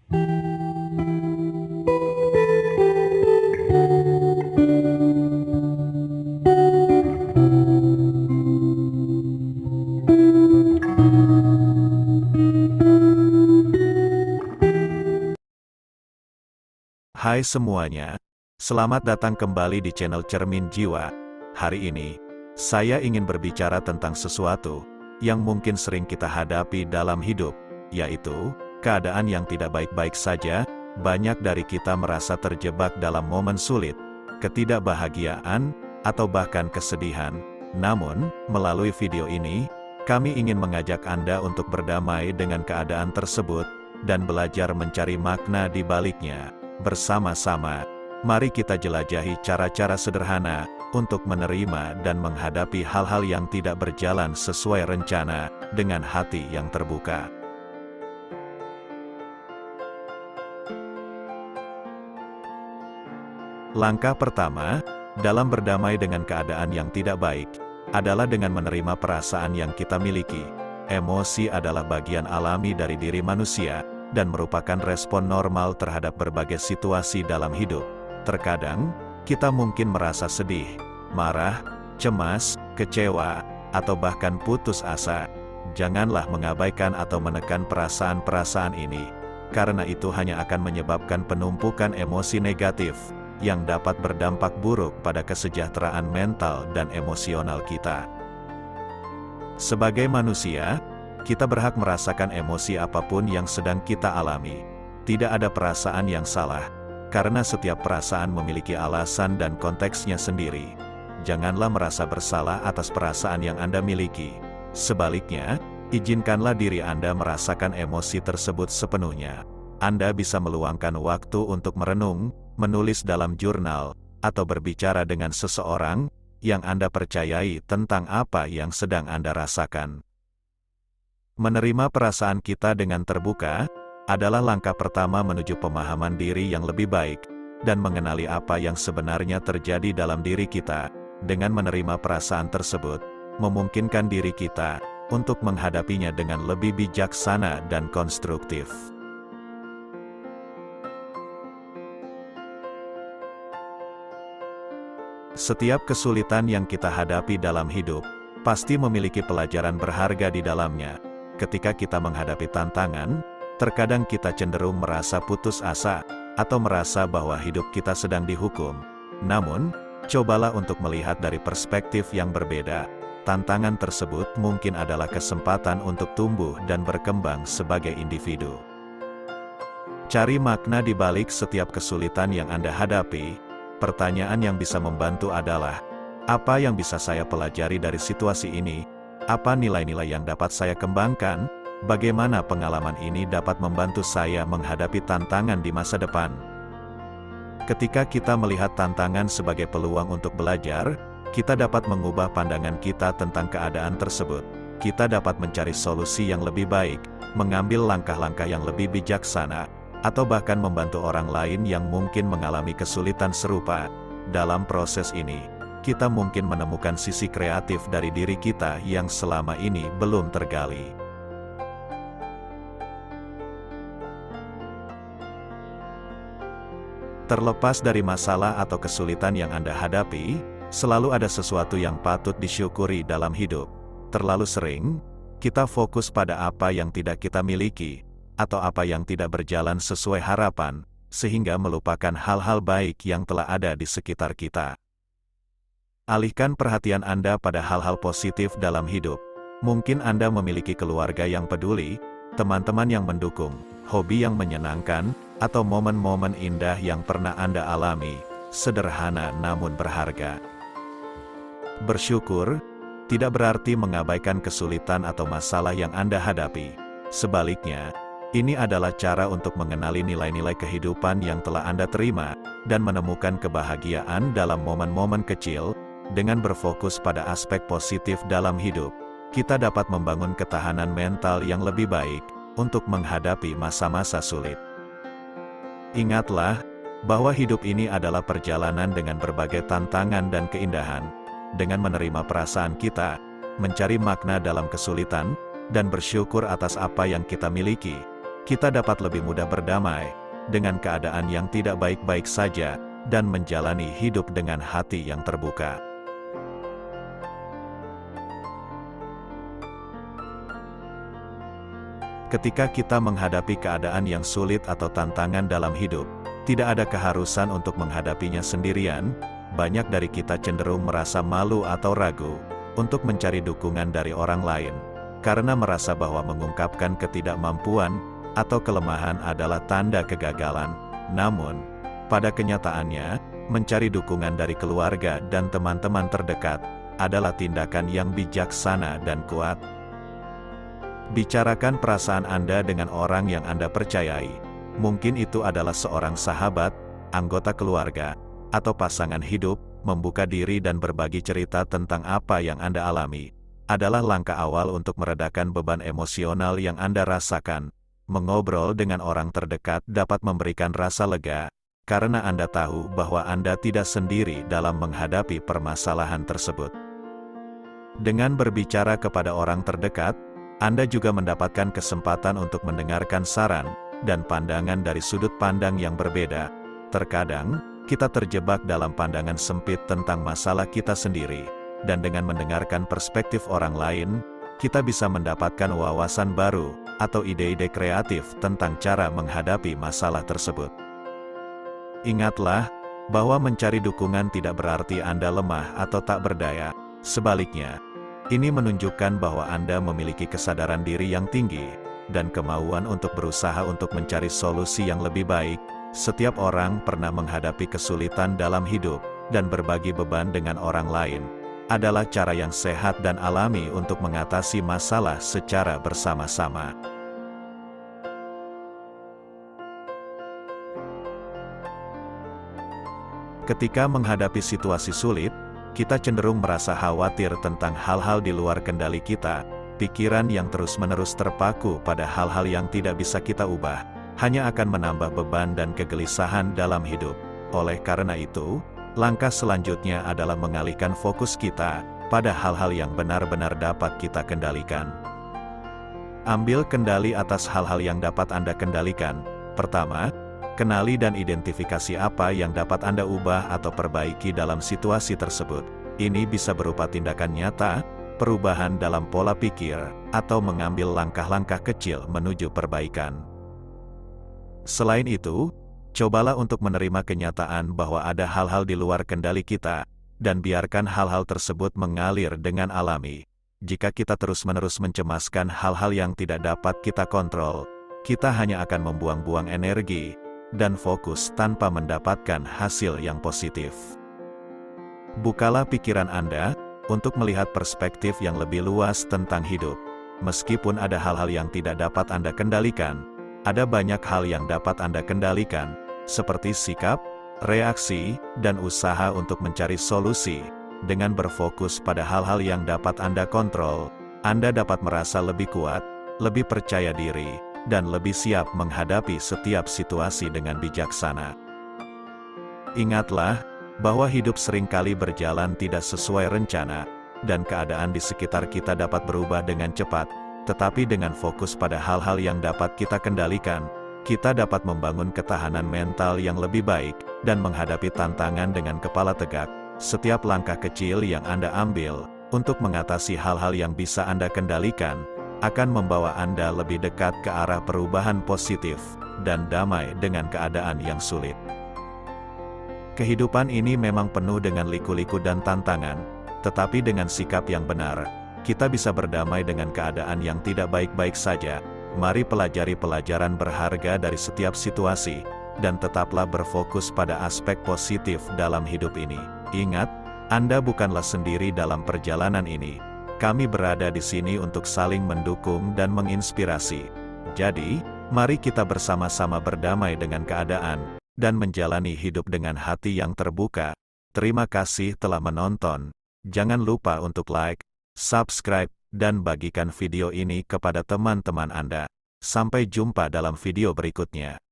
Hai semuanya, selamat datang kembali di channel Cermin Jiwa. Hari ini, saya ingin berbicara tentang sesuatu yang mungkin sering kita hadapi dalam hidup, yaitu keadaan yang tidak baik-baik saja. Banyak dari kita merasa terjebak dalam momen sulit, ketidakbahagiaan, atau bahkan kesedihan. Namun, melalui video ini, kami ingin mengajak Anda untuk berdamai dengan keadaan tersebut dan belajar mencari makna di baliknya. Bersama-sama, mari kita jelajahi cara-cara sederhana untuk menerima dan menghadapi hal-hal yang tidak berjalan sesuai rencana dengan hati yang terbuka. Langkah pertama dalam berdamai dengan keadaan yang tidak baik adalah dengan menerima perasaan yang kita miliki. Emosi adalah bagian alami dari diri manusia dan merupakan respon normal terhadap berbagai situasi dalam hidup. Terkadang, kita mungkin merasa sedih, marah, cemas, kecewa, atau bahkan putus asa. Janganlah mengabaikan atau menekan perasaan-perasaan ini, karena itu hanya akan menyebabkan penumpukan emosi negatif, yang dapat berdampak buruk pada kesejahteraan mental dan emosional kita. Sebagai manusia, kita berhak merasakan emosi apapun yang sedang kita alami. Tidak ada perasaan yang salah, karena setiap perasaan memiliki alasan dan konteksnya sendiri. Janganlah merasa bersalah atas perasaan yang Anda miliki. Sebaliknya, izinkanlah diri Anda merasakan emosi tersebut sepenuhnya. Anda bisa meluangkan waktu untuk merenung, menulis dalam jurnal, atau berbicara dengan seseorang yang Anda percayai tentang apa yang sedang Anda rasakan. Menerima perasaan kita dengan terbuka adalah langkah pertama menuju pemahaman diri yang lebih baik dan mengenali apa yang sebenarnya terjadi dalam diri kita. Dengan menerima perasaan tersebut, memungkinkan diri kita untuk menghadapinya dengan lebih bijaksana dan konstruktif. Setiap kesulitan yang kita hadapi dalam hidup pasti memiliki pelajaran berharga di dalamnya. Ketika kita menghadapi tantangan, terkadang kita cenderung merasa putus asa, atau merasa bahwa hidup kita sedang dihukum. Namun, cobalah untuk melihat dari perspektif yang berbeda. Tantangan tersebut mungkin adalah kesempatan untuk tumbuh dan berkembang sebagai individu. Cari makna di balik setiap kesulitan yang Anda hadapi. Pertanyaan yang bisa membantu adalah, apa yang bisa saya pelajari dari situasi ini? Apa nilai-nilai yang dapat saya kembangkan? Bagaimana pengalaman ini dapat membantu saya menghadapi tantangan di masa depan? Ketika kita melihat tantangan sebagai peluang untuk belajar, kita dapat mengubah pandangan kita tentang keadaan tersebut. Kita dapat mencari solusi yang lebih baik, mengambil langkah-langkah yang lebih bijaksana, atau bahkan membantu orang lain yang mungkin mengalami kesulitan serupa. Dalam proses ini, kita mungkin menemukan sisi kreatif dari diri kita yang selama ini belum tergali. Terlepas dari masalah atau kesulitan yang Anda hadapi, selalu ada sesuatu yang patut disyukuri dalam hidup. Terlalu sering, kita fokus pada apa yang tidak kita miliki, atau apa yang tidak berjalan sesuai harapan, sehingga melupakan hal-hal baik yang telah ada di sekitar kita. Alihkan perhatian Anda pada hal-hal positif dalam hidup. Mungkin Anda memiliki keluarga yang peduli, teman-teman yang mendukung, hobi yang menyenangkan, atau momen-momen indah yang pernah Anda alami, sederhana namun berharga. Bersyukur tidak berarti mengabaikan kesulitan atau masalah yang Anda hadapi. Sebaliknya, ini adalah cara untuk mengenali nilai-nilai kehidupan yang telah Anda terima, dan menemukan kebahagiaan dalam momen-momen kecil. Dengan berfokus pada aspek positif dalam hidup, kita dapat membangun ketahanan mental yang lebih baik untuk menghadapi masa-masa sulit. Ingatlah bahwa hidup ini adalah perjalanan dengan berbagai tantangan dan keindahan. Dengan menerima perasaan kita, mencari makna dalam kesulitan, dan bersyukur atas apa yang kita miliki, kita dapat lebih mudah berdamai dengan keadaan yang tidak baik-baik saja dan menjalani hidup dengan hati yang terbuka. Ketika kita menghadapi keadaan yang sulit atau tantangan dalam hidup, tidak ada keharusan untuk menghadapinya sendirian. Banyak dari kita cenderung merasa malu atau ragu untuk mencari dukungan dari orang lain, karena merasa bahwa mengungkapkan ketidakmampuan atau kelemahan adalah tanda kegagalan. Namun, pada kenyataannya, mencari dukungan dari keluarga dan teman-teman terdekat adalah tindakan yang bijaksana dan kuat. Bicarakan perasaan Anda dengan orang yang Anda percayai. Mungkin itu adalah seorang sahabat, anggota keluarga, atau pasangan hidup. Membuka diri dan berbagi cerita tentang apa yang Anda alami adalah langkah awal untuk meredakan beban emosional yang Anda rasakan. Mengobrol dengan orang terdekat dapat memberikan rasa lega, karena Anda tahu bahwa Anda tidak sendiri dalam menghadapi permasalahan tersebut. Dengan berbicara kepada orang terdekat, Anda juga mendapatkan kesempatan untuk mendengarkan saran dan pandangan dari sudut pandang yang berbeda. Terkadang, kita terjebak dalam pandangan sempit tentang masalah kita sendiri, dan dengan mendengarkan perspektif orang lain, kita bisa mendapatkan wawasan baru atau ide-ide kreatif tentang cara menghadapi masalah tersebut. Ingatlah bahwa mencari dukungan tidak berarti Anda lemah atau tak berdaya. Sebaliknya, ini menunjukkan bahwa Anda memiliki kesadaran diri yang tinggi dan kemauan untuk berusaha untuk mencari solusi yang lebih baik. Setiap orang pernah menghadapi kesulitan dalam hidup, dan berbagi beban dengan orang lain adalah cara yang sehat dan alami untuk mengatasi masalah secara bersama-sama. Ketika menghadapi situasi sulit, kita cenderung merasa khawatir tentang hal-hal di luar kendali kita. Pikiran yang terus-menerus terpaku pada hal-hal yang tidak bisa kita ubah hanya akan menambah beban dan kegelisahan dalam hidup. Oleh karena itu, langkah selanjutnya adalah mengalihkan fokus kita pada hal-hal yang benar-benar dapat kita kendalikan. Ambil kendali atas hal-hal yang dapat Anda kendalikan. Pertama, kenali dan identifikasi apa yang dapat Anda ubah atau perbaiki dalam situasi tersebut. Ini bisa berupa tindakan nyata, perubahan dalam pola pikir, atau mengambil langkah-langkah kecil menuju perbaikan. Selain itu, cobalah untuk menerima kenyataan bahwa ada hal-hal di luar kendali kita, dan biarkan hal-hal tersebut mengalir dengan alami. Jika kita terus-menerus mencemaskan hal-hal yang tidak dapat kita kontrol, kita hanya akan membuang-buang energi dan fokus tanpa mendapatkan hasil yang positif. Bukalah pikiran Anda untuk melihat perspektif yang lebih luas tentang hidup. Meskipun ada hal-hal yang tidak dapat Anda kendalikan, ada banyak hal yang dapat Anda kendalikan, seperti sikap, reaksi, dan usaha untuk mencari solusi. Dengan berfokus pada hal-hal yang dapat Anda kontrol, Anda dapat merasa lebih kuat, lebih percaya diri, dan lebih siap menghadapi setiap situasi dengan bijaksana. Ingatlah bahwa hidup seringkali berjalan tidak sesuai rencana, dan keadaan di sekitar kita dapat berubah dengan cepat. Tetapi dengan fokus pada hal-hal yang dapat kita kendalikan, kita dapat membangun ketahanan mental yang lebih baik, dan menghadapi tantangan dengan kepala tegak. Setiap langkah kecil yang Anda ambil untuk mengatasi hal-hal yang bisa Anda kendalikan, akan membawa Anda lebih dekat ke arah perubahan positif, dan damai dengan keadaan yang sulit. Kehidupan ini memang penuh dengan liku-liku dan tantangan, tetapi dengan sikap yang benar, kita bisa berdamai dengan keadaan yang tidak baik-baik saja. Mari pelajari pelajaran berharga dari setiap situasi, dan tetaplah berfokus pada aspek positif dalam hidup ini. Ingat, Anda bukanlah sendiri dalam perjalanan ini. Kami berada di sini untuk saling mendukung dan menginspirasi. Jadi, mari kita bersama-sama berdamai dengan keadaan, dan menjalani hidup dengan hati yang terbuka. Terima kasih telah menonton. Jangan lupa untuk like, subscribe, dan bagikan video ini kepada teman-teman Anda. Sampai jumpa dalam video berikutnya.